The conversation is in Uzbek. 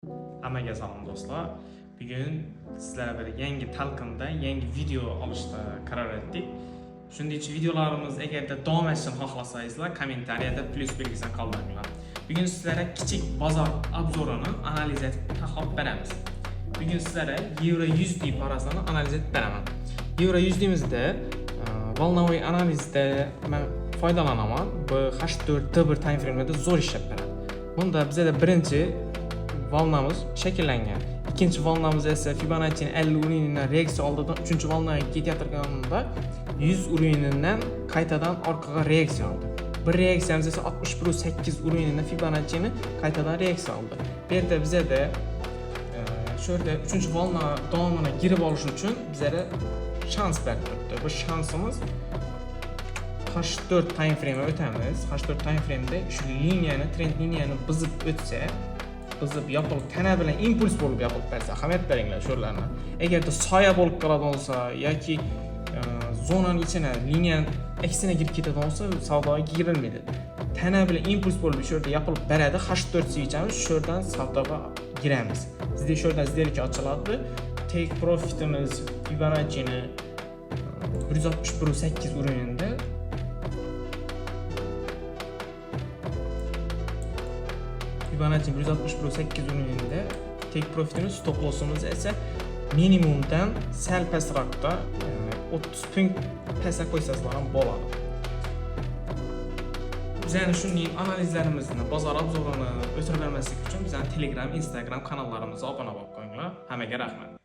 Hammaga salom do'stlar. Bugun sizlarga bir yangi talqinda yangi video olishga qaror etdik. Shunday videolarimiz agarda davom etishini xohlasangizlar, kommentariyada plus belgisini qoldiringlar. Bugun sizlarga kichik bozor obzorini analiz etib tahlil beramiz. Bugun sizlarga Euro USD parasini analiz etib beraman. Euro USD'mizda volnoviy analizda men foydalanaman. Bu H4T1 time frame'da zo'r ishlab beradi. Bunda bizda birinchi volnamiz shakllangan. İkinci volnamiz esa Fibonacci'nin 50 urinidan reaksiya oldidan 3-chi volnaga ketayotganida 100 urinidan qaytadan orqaga reaksiya oldi. Bir reaksiyamiz esa 61.8 urinidan Fibonacci'ni qaytadan reaksiya oldi. Bu yerda bizda shu yerda 3-chi volna davomini girib olish uchun bizga shans berib turibdi. Bu shansimiz H4 time frame o'tamiz. H4 time frame'da shu liniyani, trend liniyani buzib o'tsa, buzib yopilib tana bilan impuls bo'lib yopilib bersa, ahamiyat beringlar shularni. Agarda soya bo'lib qoladigan bo'lsa yoki zonaning ichine liniya aksine girib ketadigan bo'lsa, savdoga girilmaydi. Tana bilan impuls bo'lib shu yerda yopilib beradi, H4 switchamiz shu yerdan savdoga giramiz. Sizda shu yerdan izdelik ochiladi. Take profitimiz Fibonacci'ni 161.8 urinida Fibonacci 161.8 urinida take profitimiz, stop loss'imiz esa minimumdan sal pastroqda 30 punkt pastga qo'ysangizlar ham bo'ladi. Bizning shunday analizlarimizni, bozor obzorini o'tirib bermaslik uchun bizning Telegram, Instagram kanallarimizni obuna bo'lib qo'yinglar. Hammaga rahmat.